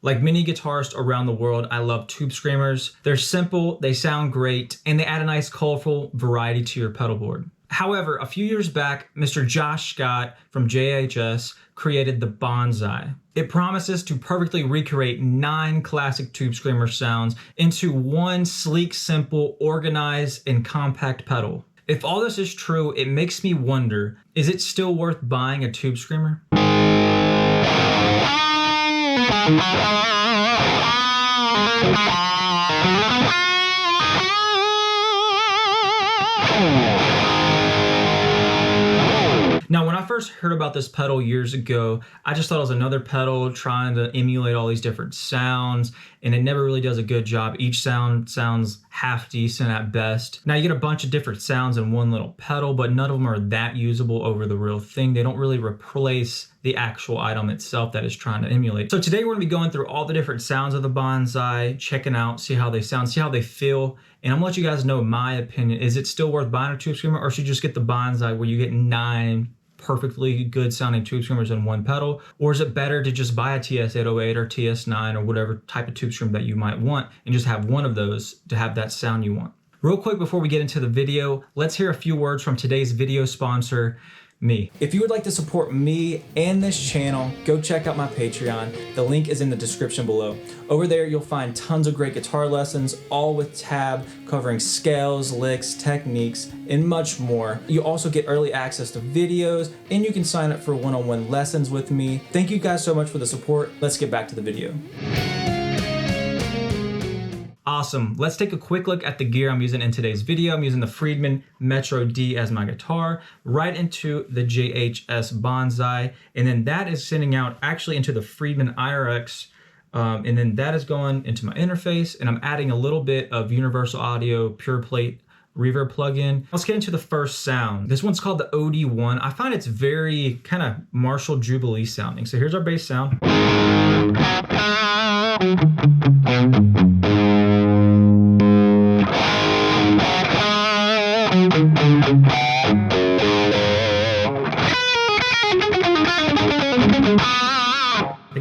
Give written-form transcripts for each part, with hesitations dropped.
Like many guitarists around the world, I love tube screamers. They're simple, they sound great, and they add a nice colorful variety to your pedal board. However, a few years back, Mr. Josh Scott from JHS created the Bonsai. It promises to perfectly recreate 9 classic tube screamer sounds into one sleek, simple, organized, and compact pedal. If all this is true, it makes me wonder, is it still worth buying a tube screamer? Now, when I first heard about this pedal years ago, I just thought it was another pedal trying to emulate all these different sounds, and it never really does a good job. Each sound sounds half decent at best. Now, you get a bunch of different sounds in one little pedal, but none of them are that usable over the real thing. They don't really replace the actual item itself that is trying to emulate. So today we're gonna be going through all the different sounds of the Bonsai, checking out, see how they sound, see how they feel, and I'm gonna let you guys know my opinion. Is it still worth buying a tube screamer, or should you just get the Bonsai where you get 9 perfectly good sounding tube screamers in one pedal? Or is it better to just buy a TS808 or TS9 or whatever type of tube screamer that you might want and just have one of those to have that sound you want? Real quick before we get into the video, let's hear a few words from today's video sponsor, me. If you would like to support me and this channel, go check out my Patreon. The link is in the description below. Over there, you'll find tons of great guitar lessons, all with tab covering scales, licks, techniques, and much more. You also get early access to videos, and you can sign up for one-on-one lessons with me. Thank you guys so much for the support. Let's get back to the video. Awesome. Let's take a quick look at the gear I'm using in today's video. I'm using the Friedman Metro D as my guitar, right into the JHS Bonsai, and then that is sending out actually into the Friedman IR-X, and then that is going into my interface, and I'm adding a little bit of Universal Audio Pure Plate reverb plugin. Let's get into the first sound. This one's called the OD1. I find it's very kind of Marshall Jubilee sounding. So here's our bass sound.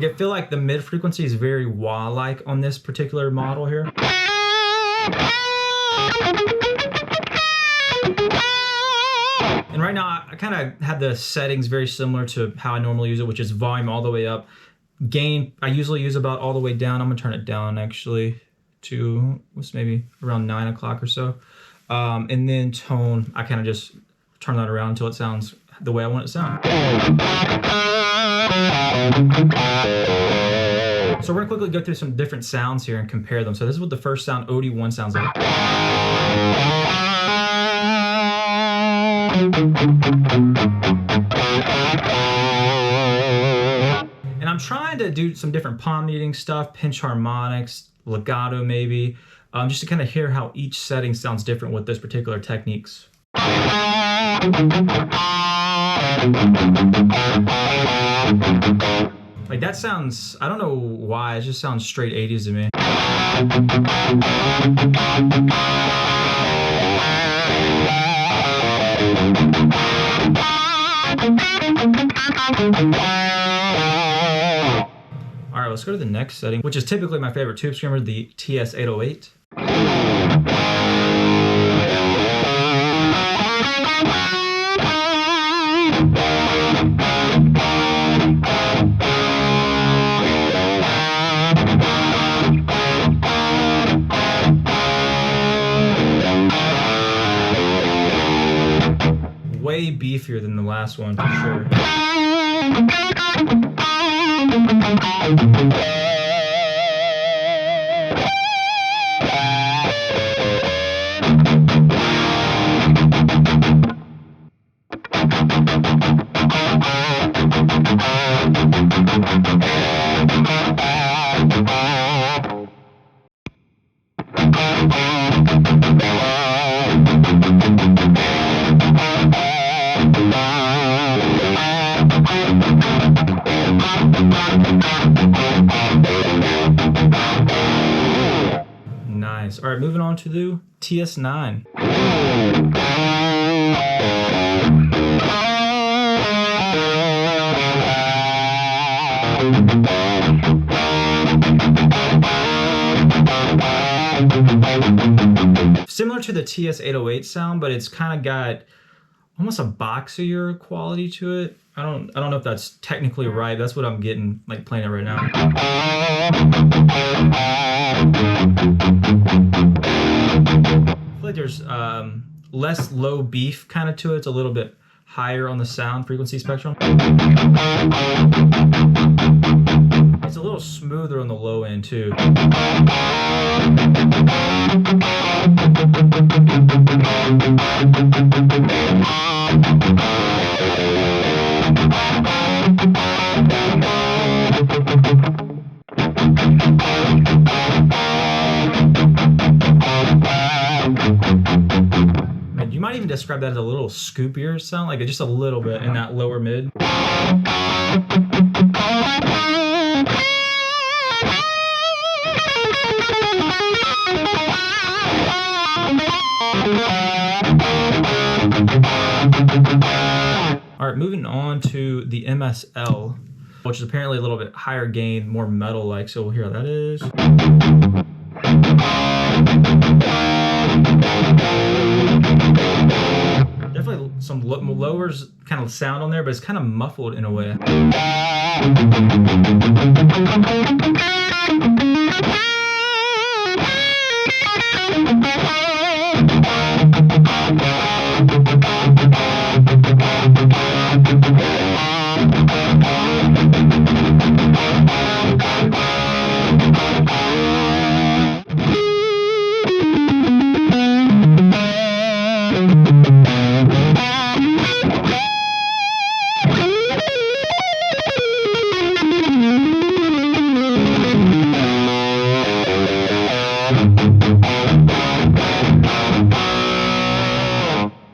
I feel like the mid frequency is very wah-like on this particular model here. And right now I kind of have the settings very similar to how I normally use it, which is volume all the way up. Gain, I usually use about all the way down. I'm gonna turn it down actually to what's maybe around 9 o'clock or so. And then tone, I kind of just turn that around until it sounds the way I want it to sound. So we're gonna quickly go through some different sounds here and compare them. So this is what the first sound, OD1, sounds like. And I'm trying to do some different palm muting stuff, pinch harmonics, legato maybe, just to kind of hear how each setting sounds different with this particular techniques. Like that sounds, I don't know why, it just sounds straight 80s to me. All right, let's go to the next setting, which is typically my favorite tube screamer, the TS808. Way beefier than the last one, for sure. Nice. All right, moving on to the TS9. Similar to the TS808 sound, but it's kind of got almost a boxier quality to it. I don't know if that's technically right. That's what I'm getting, like playing it right now. I feel like there's less low beef kind of to it. It's a little bit higher on the sound frequency spectrum. It's a little smoother on the low end too. Man, you might even describe that as a little scoopier sound, like just a little bit in that lower mid. All right, moving on to the MSL, which is apparently a little bit higher gain, more metal-like, so we'll hear how that is. Definitely some lowers kind of sound on there, but it's kind of muffled in a way.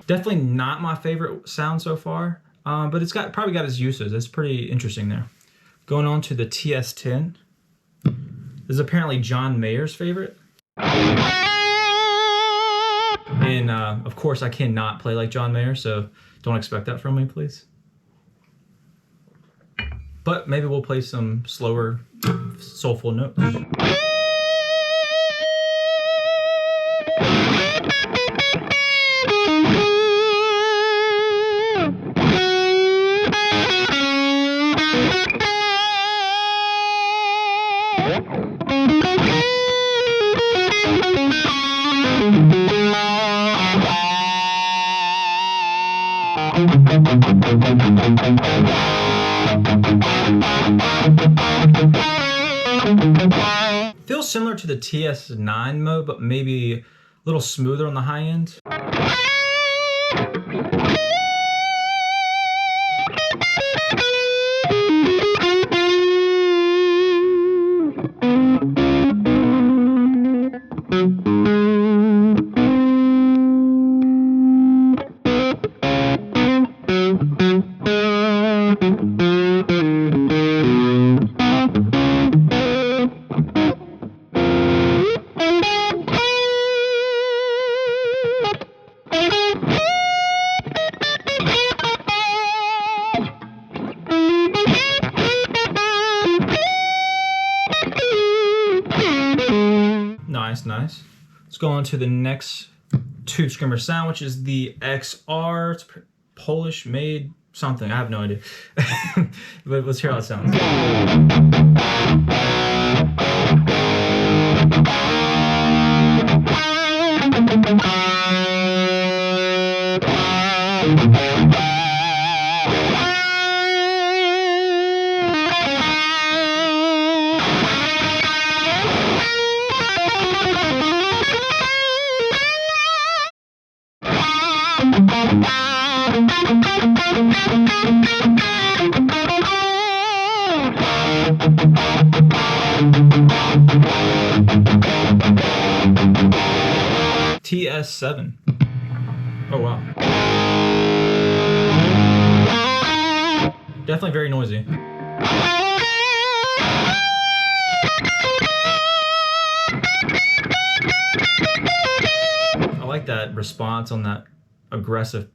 Definitely not my favorite sound so far, but it's probably got its uses. It's pretty interesting there. Going on to the TS10. This is apparently John Mayer's favorite. And of course I cannot play like John Mayer, so don't expect that from me, please. But maybe we'll play some slower, soulful notes. Feels similar to the TS9 mode, but maybe a little smoother on the high end. Nice. Let's go on to the next tube screamer sound, which is the XR. It's Polish made something. I have no idea. But let's hear how it sounds. TS7. Oh wow. Definitely very noisy. I like that response on that aggressive.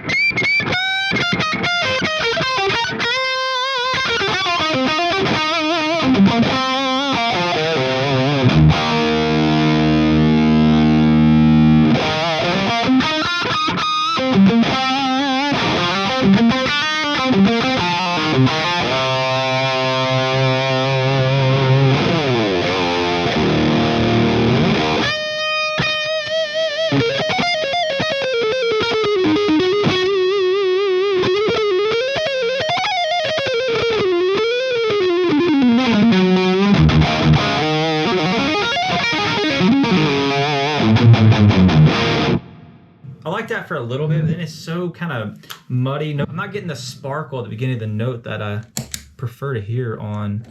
that for a little bit, but then it's so kind of muddy. No, I'm not getting the sparkle at the beginning of the note that I prefer to hear on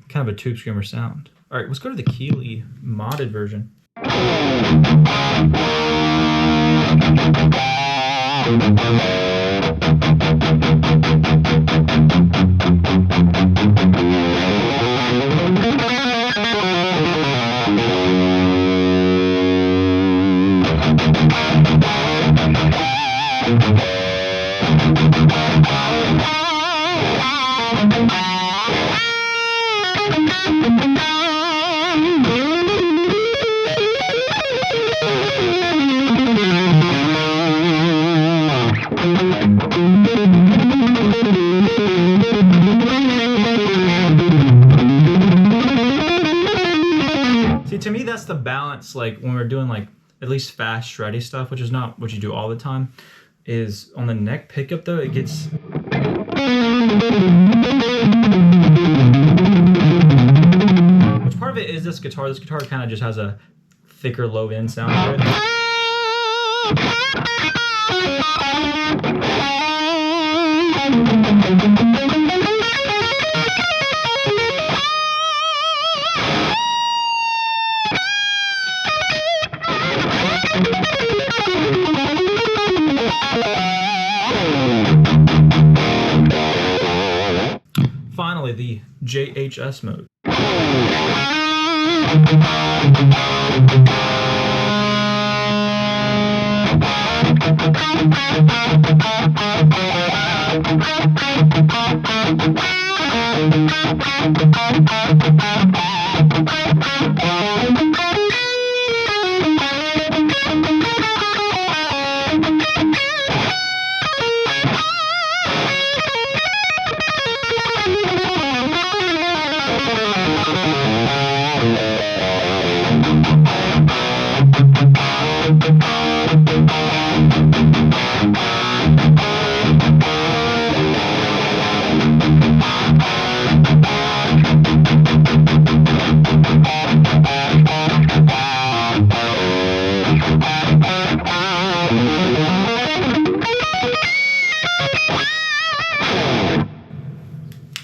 kind of a tube screamer sound. All right, let's go to the Keeley modded version. See, to me, that's the balance, like when we're doing like at least fast shreddy stuff, which is not what you do all the time, is on the neck pickup though, it gets... Which part of it is this guitar. This guitar kind of just has a thicker low end sound to it. Finally, the JHS mode.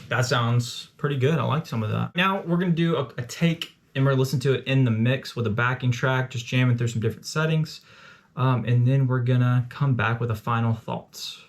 That sounds pretty good. I like some of that. Now we're gonna do a take and we're gonna listen to it in the mix with a backing track, just jamming through some different settings. And then we're gonna come back with a final thoughts.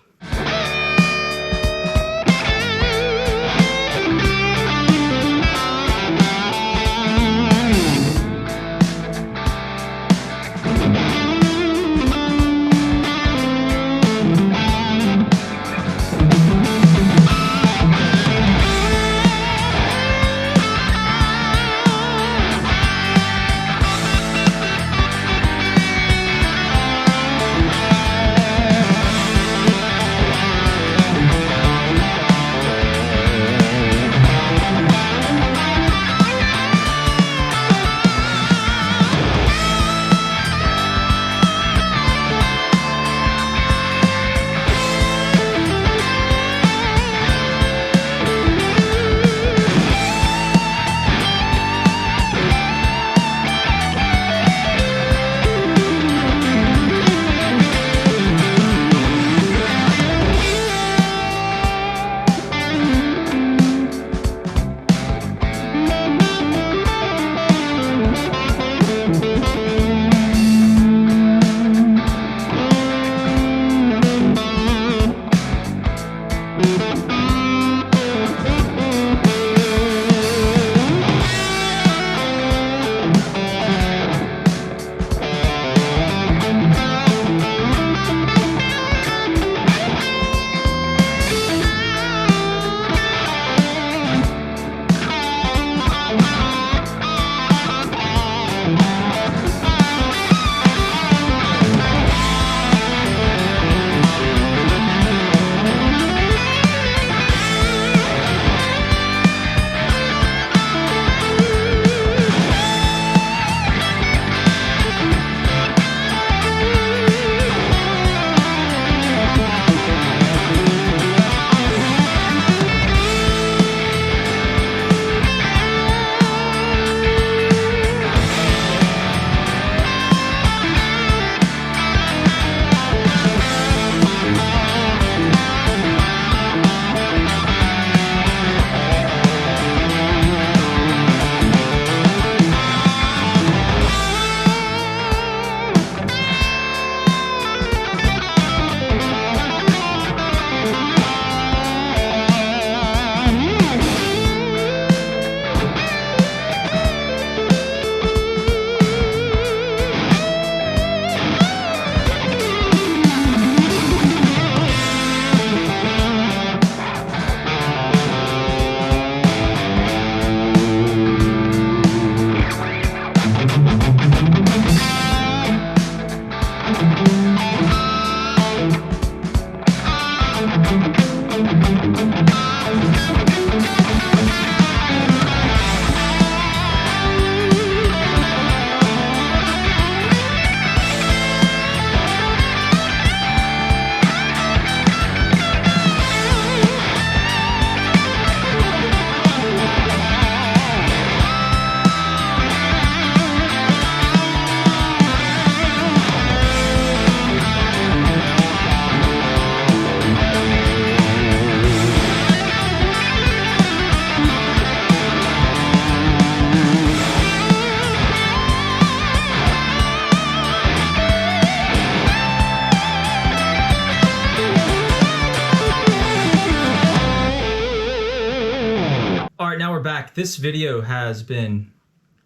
This video has been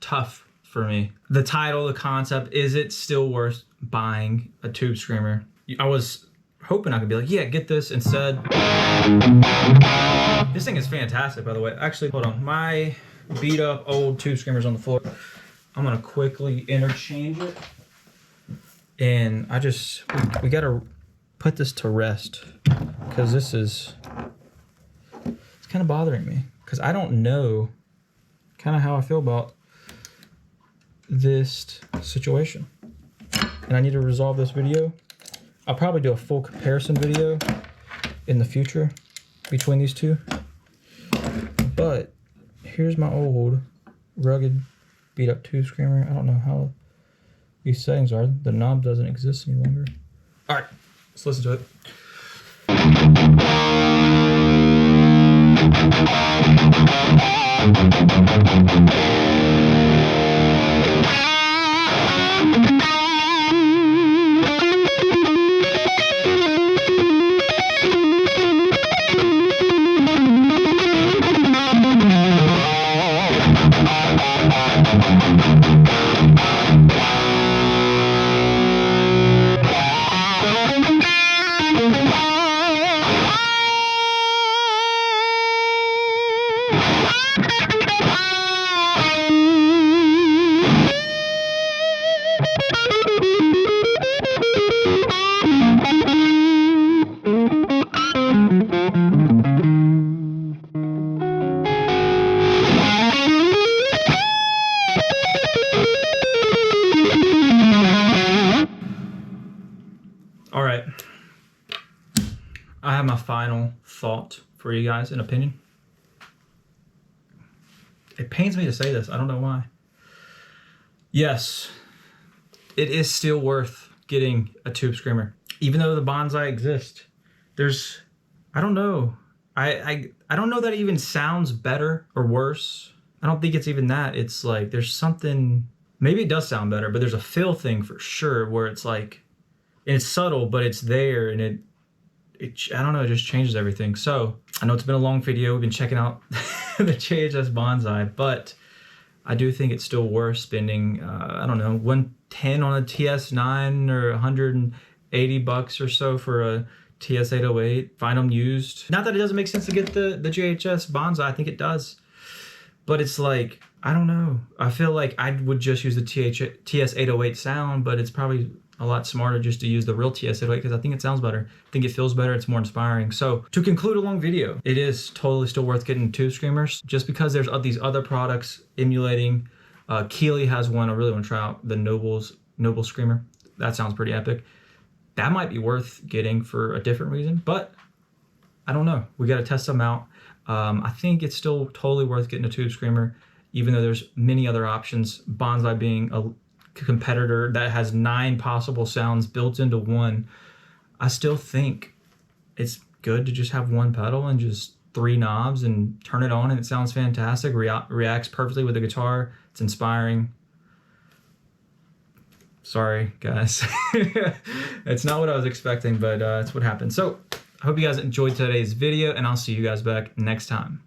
tough for me. The title, the concept, is it still worth buying a tube screamer? I was hoping I could be like, yeah, get this instead. This thing is fantastic, by the way. Actually, hold on. My beat up old tube screamer's on the floor. I'm gonna quickly interchange it. And we gotta put this to rest because it's kind of bothering me because I don't know kind of how I feel about this situation. And I need to resolve this video. I'll probably do a full comparison video in the future between these two. But here's my old rugged beat up tube screamer. I don't know how these settings are. The knob doesn't exist any longer. All right, let's listen to it. All right, I have my final thought for you guys, an opinion. It pains me to say this, I don't know why. Yes, it is still worth getting a tube screamer. Even though the bonsai exists, I don't know. I don't know that it even sounds better or worse. I don't think it's even that. It's like there's something, maybe it does sound better, but there's a feel thing for sure where it's like, and it's subtle, but it's there, and it I don't know, it just changes everything. So I know it's been a long video. We've been checking out the JHS Bonsai, but I do think it's still worth spending, I don't know, $110 on a TS9 or $180 or so for a TS808. Find them used. Not that it doesn't make sense to get the JHS Bonsai. I think it does. But it's like, I don't know. I feel like I would just use the TS808 sound, but it's probably a lot smarter just to use the real TS808 because I think it sounds better. I think it feels better. It's more inspiring. So to conclude a long video, it is totally still worth getting tube screamers just because there's these other products emulating. Keeley has one. I really want to try out the Noble Screamer. That sounds pretty epic. That might be worth getting for a different reason, but I don't know. We got to test them out. I think it's still totally worth getting a tube screamer, even though there's many other options. Bonsai being a competitor that has 9 possible sounds built into one. I still think it's good to just have one pedal and just 3 knobs and turn it on and it sounds fantastic. Reacts perfectly with the guitar. It's inspiring. Sorry guys. It's not what I was expecting, but it's what happened. So I hope you guys enjoyed today's video and I'll see you guys back next time.